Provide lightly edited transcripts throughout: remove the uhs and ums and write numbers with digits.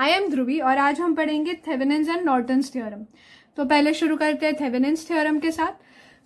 I am ध्रुवी और आज हम पढ़ेंगे थेवेनिन्स एंड नॉर्टन्स थ्योरम। तो पहले शुरू करते हैं थेवेनिन्स थ्योरम के साथ।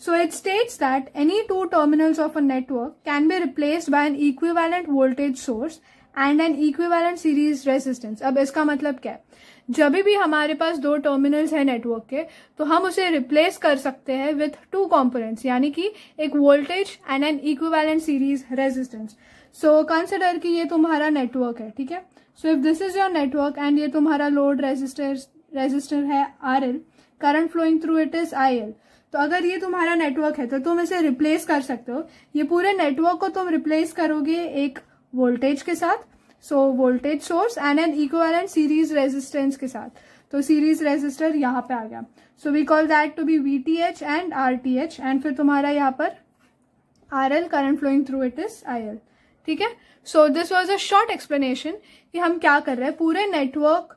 So it states that any two terminals of a network can be replaced by an equivalent voltage source and an equivalent series resistance. अब इसका मतलब क्या है? जब भी हमारे पास दो टर्मिनल्स है नेटवर्क के, तो हम उसे रिप्लेस कर सकते हैं विथ टू कंपोनेंट्स, यानी कि एक voltage and an equivalent series resistance. So consider कि ये तुम्हारा नेटवर्क है, ठीक है। So if this is your network and ये तुम्हारा लोड रेजिस्टर है RL, current flowing through it is IL। तो अगर ये तुम्हारा नेटवर्क है तो तुम इसे रिप्लेस कर सकते हो। ये पूरे नेटवर्क को तुम रिप्लेस करोगे एक वोल्टेज के साथ, so voltage source and an equivalent series resistance के साथ। तो सीरीज रेजिस्टर यहाँ पे आ गया। So we call that to be VTH and RTH and फिर तुम्हारा यहाँ पर RL, current flowing through it is IL, ठीक है। So this was a short explanation कि हम क्या कर रहे हैं। पूरे नेटवर्क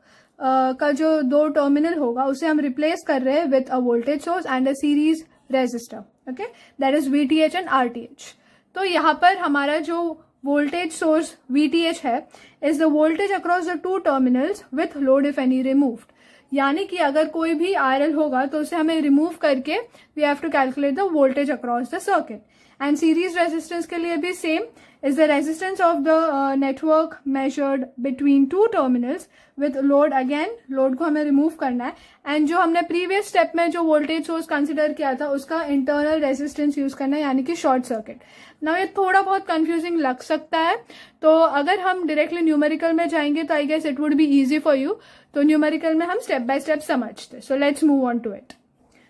का जो दो टर्मिनल होगा उसे हम रिप्लेस कर रहे हैं with a voltage source and a series resistor, okay, that is VTH and RTH। तो यहाँ पर हमारा जो वोल्टेज सोर्स VTH है is the voltage across the two terminals with load if any removed. यानी कि अगर कोई भी RL होगा तो उसे हमें रिमूव करके we have to calculate the voltage across the circuit. And series resistance के लिए भी same, is the resistance of the network measured between two terminals with load। again load को हमें remove करना है एंड जो हमने previous step में जो voltage source consider किया था उसका internal resistance use करना है, यानी कि short circuit। now ये थोड़ा बहुत confusing लग सकता है, तो अगर हम directly numerical में जाएंगे तो I guess it would be easy for you। तो numerical में हम step by step समझते, so let's move on to it।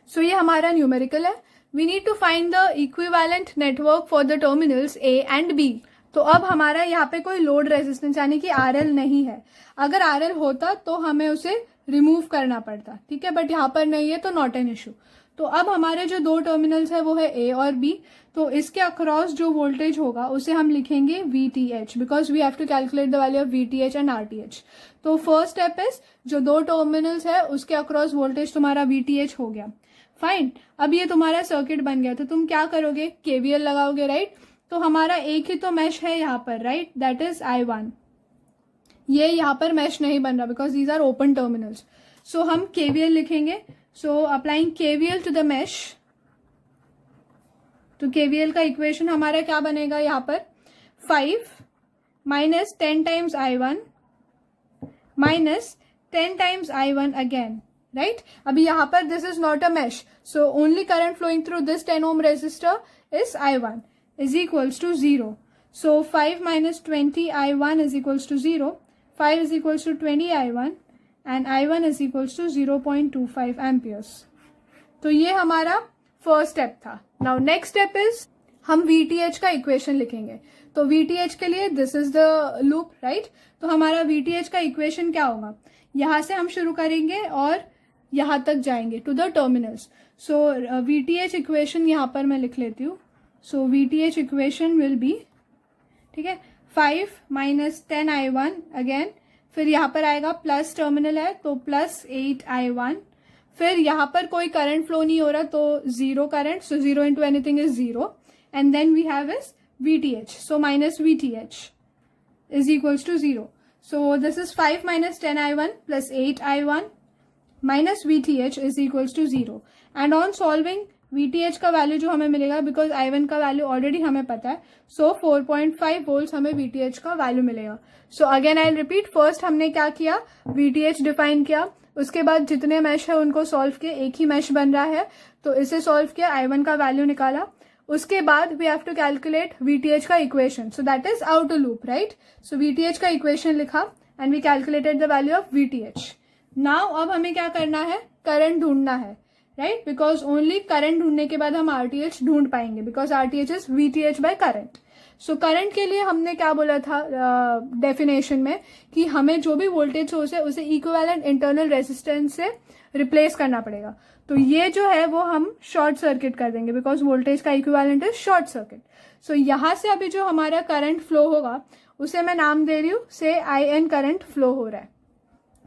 so ये हमारा numerical है। We need to find the equivalent network for the terminals A and B। तो अब हमारा यहाँ पे कोई लोड रेजिस्टेंस यानी कि RL नहीं है। अगर RL होता तो हमें उसे रिमूव करना पड़ता, ठीक है, बट यहाँ पर नहीं है तो नॉट एन इशू। तो अब हमारे जो दो टर्मिनल्स है वो है A और B। तो इसके अक्रॉस जो वोल्टेज होगा उसे हम लिखेंगे VTH, because we have to calculate the value of VTH and RTH। तो फर्स्ट स्टेप इज जो दो टर्मिनल्स है उसके अक्रॉस वोल्टेज तुम्हारा VTH हो गया, फाइन। अब ये तुम्हारा सर्किट बन गया, तो तुम क्या करोगे? KVL लगाओगे, राइट। तो हमारा एक ही तो मैश है यहाँ पर, राइट, दैट इज I1। ये यहाँ पर मैश नहीं बन रहा because these are open terminals. So हम KVL लिखेंगे। So applying KVL to the mesh, तो KVL का इक्वेशन हमारा क्या बनेगा यहाँ पर? 5 minus 10 times I1 minus 10 times I1 again, right. अभी यहाँ पर this is not a mesh, so only current flowing through this 10 ohm resistor is I1 is equals to 0. So 5 minus 20 I1 is equals to 0. 5 is equals to 20 I1 and I1 is equals to 0.25 amperes. तो ये हमारा first step था। Now next step is हम VTH का equation लिखेंगे। तो VTH के लिए this is the loop, right. तो हमारा VTH का इक्वेशन क्या होगा? यहां से हम शुरू करेंगे और यहां तक जाएंगे to the terminals. So VTH equation यहां पर मैं लिख लेती हूँ। So VTH equation will be, ठीक है, 5 माइनस 10 I1 अगेन, फिर यहाँ पर आएगा प्लस टर्मिनल है तो प्लस 8 I1, फिर यहाँ पर कोई करंट फ्लो नहीं हो रहा तो 0 current, so 0 into anything is 0 and then we have is VTH, so minus VTH is equals to 0। So this is 5 minus 10 I1 plus 8 I1 minus VTH is equals to 0 and on solving VTH का value जो हमें मिलेगा, because I1 का value already हमें पता है, सो 4.5 volt हमें VTH का वैल्यू मिलेगा। So again I repeat, first हमने क्या किया? VTH डिफाइन किया, उसके बाद जितने मैश है उनको सॉल्व किए, एक ही मैश बन रहा है तो इसे सॉल्व किया, I1 का वैल्यू निकाला, उसके बाद we have to calculate VTH का equation, so that is out a loop, right. So VTH का इक्वेशन लिखा and we calculated the value of VTH। Now अब हमें क्या करना है? करंट ढूंढना है, राइट, बिकॉज ओनली करंट ढूंढने के बाद हम RTH ढूंढ पाएंगे, because RTH is VTH by current. So current के लिए हमने क्या बोला था डेफिनेशन में कि हमें जो भी वोल्टेज सोर्स है उसे इक्विवेलेंट इंटरनल रेजिस्टेंस से रिप्लेस करना पड़ेगा। तो ये जो है वो हम शॉर्ट सर्किट कर देंगे, बिकॉज वोल्टेज का इक्विवेलेंट इज शॉर्ट सर्किट। सो यहां से अभी जो हमारा करंट फ्लो होगा उसे मैं नाम दे रही हूँ से IN करंट फ्लो हो रहा है,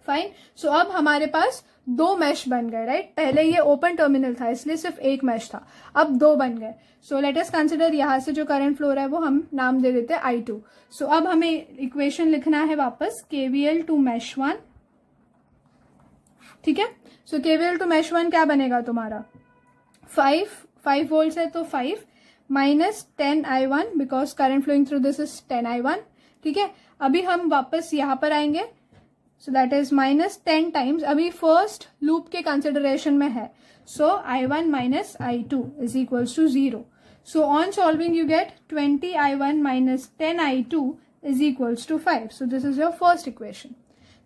फाइन। सो अब हमारे पास दो मैश बन गए, राइट। पहले ये ओपन टर्मिनल था इसलिए सिर्फ एक मैश था, अब दो बन गए। सो लेट अस कंसिडर यहाँ से जो करंट फ्लो रहा है वो हम नाम दे देते हैं I2। सो अब हमें इक्वेशन लिखना है वापस, KVL टू मैश 1 ठीक है. सो KVL टू मेश 1 क्या बनेगा तुम्हारा, 5 वोल्ट है तो 5 minus 10I1 because current flowing through this is 10I1. ठीक है. अभी हम वापस यहाँ पर आएंगे. So that is minus 10 times, अभी फर्स्ट लूप के कंसिडरेशन में है. So I1 minus I2 is equals to 0. So on solving you get 20I1 minus 10I2 is equals to 5. So this is your first equation.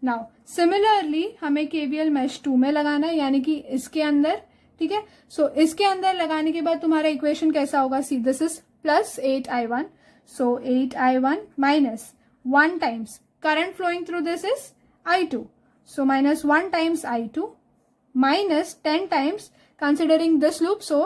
Now similarly हमें KVL mesh 2 में लगाना है, यानी कि इसके अंदर. ठीक है. सो इसके अंदर लगाने के बाद तुम्हारा इक्वेशन कैसा होगा, see this is plus 8I1. So 8I1 minus 1 times current flowing through this is I2. So minus 1 times I2 minus 10 times considering this loop. So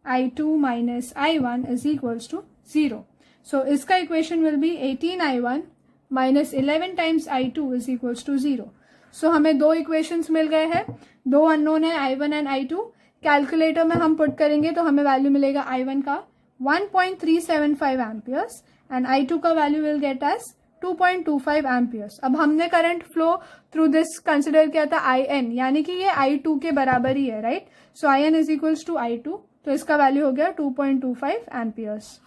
I2 minus I1 is equals to 0. So इसका equation will be 18I1 minus 11 times I2 is equals to 0. So हमें दो equations मिल गए हैं, दो unknown है I1 and I2. Calculator में हम put करेंगे तो हमें वैल्यू मिलेगा I1 का 1.375 एम्पियर्स एंड I2 का value will get as 2.25 amperes. अब हमने current flow through this consider किया था IN, यानी कि ये I2 के बराबर ही है, right. So IN is equals to I2, तो इसका वैल्यू हो गया 2.25 एम्पियर्स,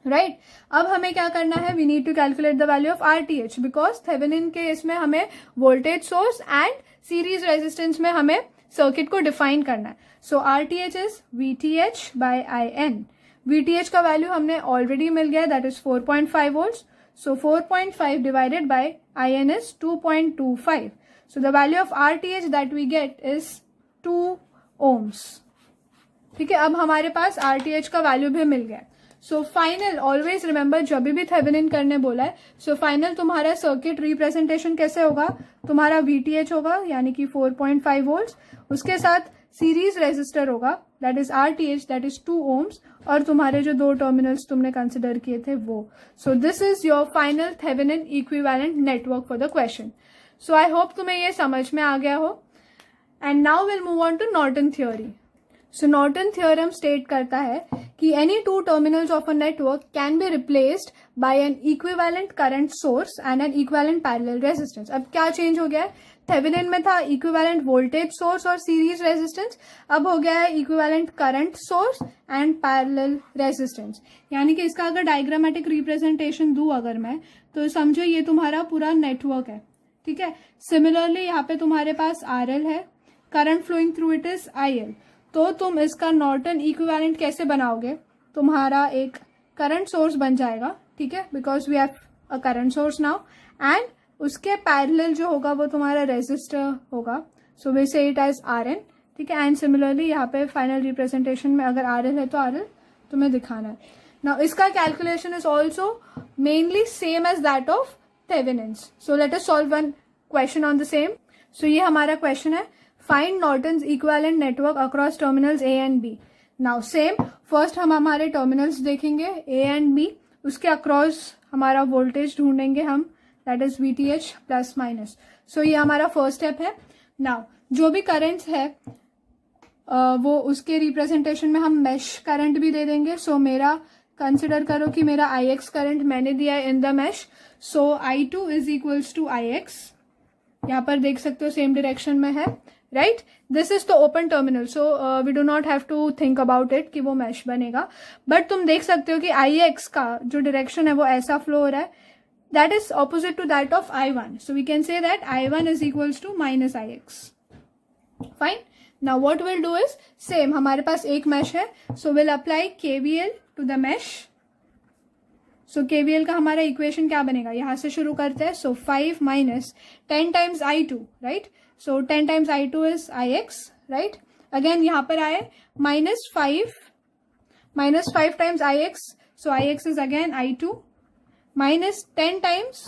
राइट. अब हमें क्या करना है, we need to calculate the value of RTH because Thevenin के इसमें हमें voltage source and series resistance में हमें सर्किट को डिफाइन करना है. So RTH is VTH by IN. VTH का वैल्यू हमने ऑलरेडी मिल गया, that is 4.5 volts. So 4.5 divided by IN is 2.25. So the value of RTH that we get is 2 ohms. ठीक है. अब हमारे पास RTH का वैल्यू भी मिल गया. सो फाइनल, ऑलवेज रिमेंबर जब भी थेवेनिन करने बोला है, सो फाइनल तुम्हारा सर्किट रिप्रेजेंटेशन कैसे होगा, तुम्हारा VTH होगा यानी कि 4.5 वोल्ट्स, उसके साथ सीरीज रेजिस्टर होगा that is RTH that is 2 ohms, और तुम्हारे जो दो टर्मिनल्स तुमने कंसिडर किए थे वो. So this is your final Thevenin equivalent network for the question. So I hope तुम्हें ये समझ में आ गया हो. And now will move on to Norton theory. So Norton theorem state करता है कि any two terminals of a network can be replaced by an equivalent current source and an equivalent parallel resistance. अब क्या change हो गया है, Thevenin में था इक्विवेलेंट वोल्टेज सोर्स और सीरीज रेजिस्टेंस, अब हो गया है equivalent current source and parallel resistance. यानी कि इसका अगर डायग्रामेटिक रिप्रेजेंटेशन दूं अगर मैं, तो समझो ये तुम्हारा पूरा नेटवर्क है. ठीक है. सिमिलरली यहाँ पे तुम्हारे पास RL है, current flowing through it is IL. तो तुम इसका नॉर्टन इक्विवेलेंट कैसे बनाओगे, तुम्हारा एक करंट सोर्स बन जाएगा. ठीक है. Because we have a current source now, and उसके पैरेलल जो होगा वो तुम्हारा रेजिस्टर होगा. So we say it as RN. ठीक है. एंड सिमिलरली यहाँ पे फाइनल रिप्रेजेंटेशन में अगर RL है तो RL तुम्हें दिखाना है. नाउ इसका calculation is also mainly same as that of Thevenin's. So let us solve one question on the same. So ये हमारा क्वेश्चन है, find Norton's equivalent network across terminals A and B. Now same, first हम हमारे terminals देखेंगे A and B, उसके across हमारा voltage ढूंढेंगे हम, that is VTH plus minus. So ये हमारा फर्स्ट स्टेप है. नाउ जो भी करंट्स है वो उसके रिप्रेजेंटेशन में हम मेश करंट भी दे देंगे. सो मेरा कंसिडर करो कि मेरा IX करंट मैंने दिया है in the mesh. So I2 is equals to IX. यहाँ पर देख सकते हो सेम डायरेक्शन में है, right. This is the open terminal, so we do not have to think about it कि वो मैश बनेगा. बट तुम देख सकते हो कि IX का जो डायरेक्शन है वो ऐसा फ्लो हो रहा है, that is opposite to that of I1. So we can say that I1 is equals to minus IX. Fine. Now what will do is, same हमारे पास एक मैश है, so will apply KVL to the mesh. So KVL का हमारा equation क्या बनेगा, यहां से शुरू करते हैं. सो 5 minus 10 times I2, right. So 10 times I2 is IX, right. Again यहाँ पर आए minus 5 times IX. So IX is again I2 minus 10 times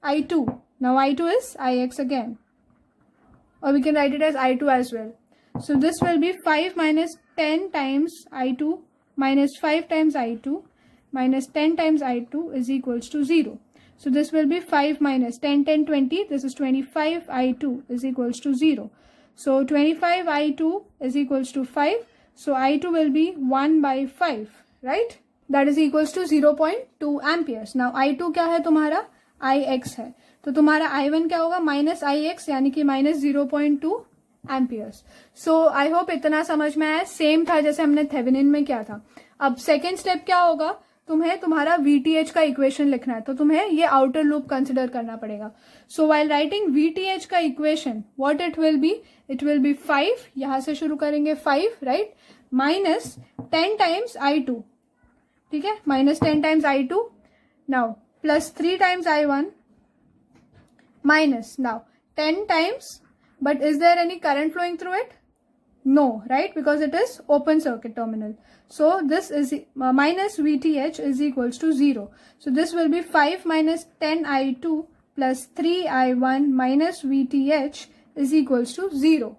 I2. Now I2 is IX again, or we can write it as I2 as well. So this will be 5 minus 10 times I2 minus 5 times I2 minus 10 times I2 is equals to 0. So this will be 5 minus 10, 10, 20. This is 25 I2 is equals to 0. So 25 I2 is equals to 5. So I2 will be 1 by 5, right? That is equals to 0.2 amperes. Now I2 क्या है तुम्हारा, IX है. तो तुम्हारा I1 क्या होगा, minus IX यानी कि minus 0.2 amperes. So I hope इतना समझ में आया. सेम था जैसे हमने थेवेनिन में किया था. अब सेकेंड स्टेप क्या होगा, तुम्हें तुम्हारा VTH का इक्वेशन लिखना है, तो तुम्हें ये आउटर लूप कंसिडर करना पड़ेगा. सो वाइल राइटिंग VTH का equation what it will be 5, यहां से शुरू करेंगे 5, राइट, माइनस 10 टाइम्स I2, ठीक है, minus 10 times I2, now plus 3 times I1, minus now 10 times, but is there any current flowing through it? No, right? Because it is open circuit terminal. So this is minus VTH is equals to 0. So this will be 5 minus 10 I2 plus 3 I1 minus VTH is equals to 0.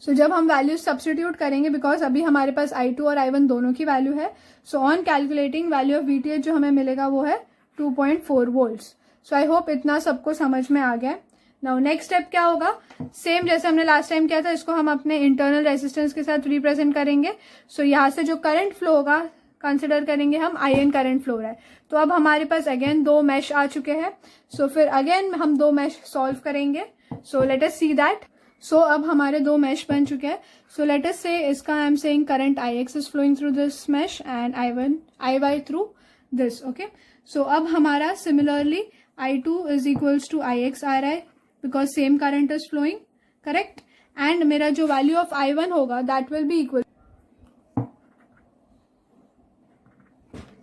So जब हम values substitute करेंगे, because अभी हमारे पास I2 और I1 दोनों की value है, so on calculating value of VTH जो हमें मिलेगा वो है 2.4 वोल्ट्स. सो आई होप इतना सबको समझ में आ गया. नाउ नेक्स्ट स्टेप क्या होगा, सेम जैसे हमने लास्ट टाइम किया था, इसको हम अपने इंटरनल रेजिस्टेंस के साथ रिप्रेजेंट करेंगे. सो यहाँ से जो करंट फ्लो होगा कंसिडर करेंगे हम IN करंट फ्लो रहा है. तो अब हमारे पास अगेन 2 मैश आ चुके हैं. सो फिर अगेन हम 2 मैश सॉल्व करेंगे. सो लेट अस सी दैट. सो अब हमारे 2 मैश बन चुके हैं. सो लेट अस से इसका I am saying current IX is flowing through this mesh and IY through this. Okay, so अब हमारा similarly I2 is equals to IX आ रहा है, because same current is flowing, correct. And मेरा जो value of I1 होगा that will be equal,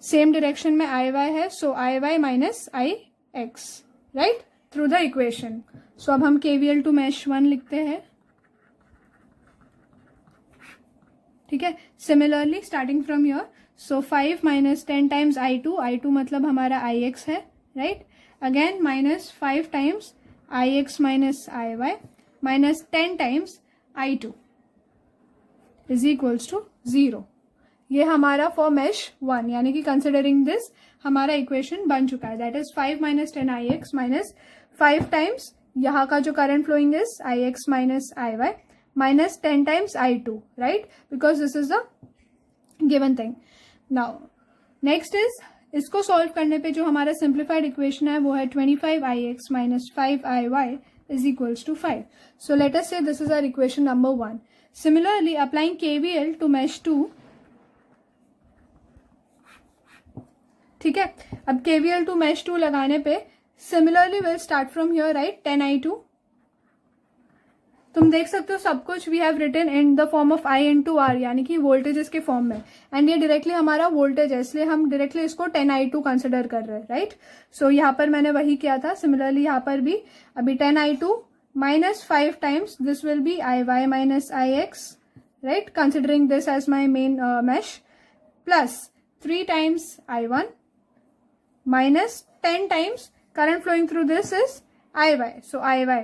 same direction में IY है, so IY minus IX, right, through the equation. So अब हम KVL टू मैश 1 लिखते हैं, ठीक है. Similarly starting from here, so 5 minus 10 times I2 मतलब हमारा IX है, right. Again minus 5 times IX minus IY minus 10 times I2 is equals to 0. ये हमारा फॉर मैश 1 यानी कि कंसिडरिंग दिस हमारा इक्वेशन बन चुका है. That is 5 minus 10 IX minus 5 times यहाँ का जो current following is IX minus IY minus 10 times I2, right, because this is the given thing. Now next is, इसको सॉल्व करने पे जो हमारा सिंप्लीफाइड इक्वेशन है वो है 25 IX minus 5 IY is equals to 5. So let us say this is our equation number 1. Similarly applying KVL to mesh 2, ठीक है. अब KVL टू मैश 2 लगाने पे similarly will start from here, right, 10 I2. तुम देख सकते हो सब कुछ we have written in the form of I into R यानी कि वोल्टेजेस के फॉर्म में, एंड ये डायरेक्टली हमारा वोल्टेज है, इसलिए हम डायरेक्टली इसको 10 I2 कंसिडर कर रहे हैं, राइट. सो यहाँ पर मैंने वही किया था. सिमिलरली यहाँ पर भी अभी 10 I2 minus 5 times this will be IY minus IX, right, considering this as my main mesh, plus 3 times I1 minus 10 times current flowing through this is IY. So IY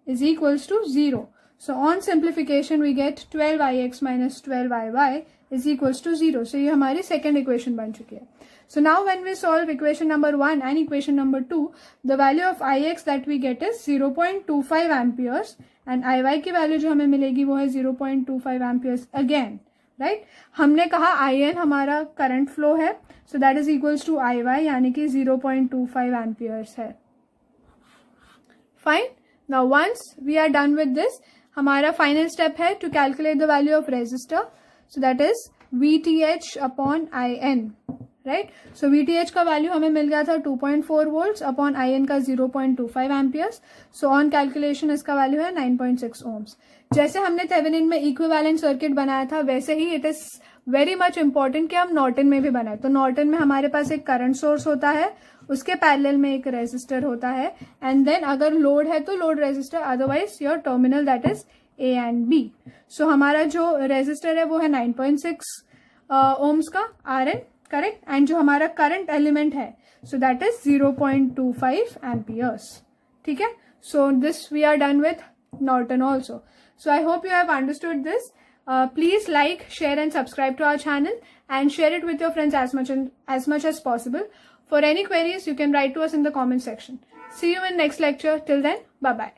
is equals to 0. So on simplification we get 12IX minus 12IY is equals to 0. So ये हमारी second equation बन चुकी है. So now when we solve equation number 1 and equation number 2, the value of IX that we get is 0.25 amperes and IY की value जो हमें मिलेगी वो है 0.25 amperes again. राइट, हमने कहा IN हमारा करंट फ्लो है, so that is equals to IY यानी कि 0.25 एम्पियर्स है. Fine. Now once we are done with this, हमारा फाइनल स्टेप है to calculate the value of resistor. So that is VTH upon IN, right. So VTH का value हमें मिल गया था 2.4 वोल्ट्स अपॉन IN का 0.25 एम्पियर्स. सो ऑन कैलकुलेशन इसका value है 9.6 ओम्स. जैसे हमने थेवेनिन में इक्विवेलेंट सर्किट बनाया था वैसे ही it is very much important कि हम नॉर्टन में भी बनाए. तो नॉर्टन में हमारे पास एक करंट सोर्स होता है, उसके पैरेलल में एक रेजिस्टर होता है, एंड देन अगर लोड है तो load resistor, otherwise your terminal that is A and B. So हमारा जो रेजिस्टर है वो है 9.6 ओम्स का RN, करेक्ट, एंड जो हमारा करंट एलिमेंट है सो दैट इज 0.25 एम्पियर्स, ठीक है. So this we are done with Norton also. So I hope you have understood this. Please like, share and subscribe to our channel and share it with your friends as much as possible. For any queries, you can write to us in the comment section. See you in next lecture. Till then, bye bye.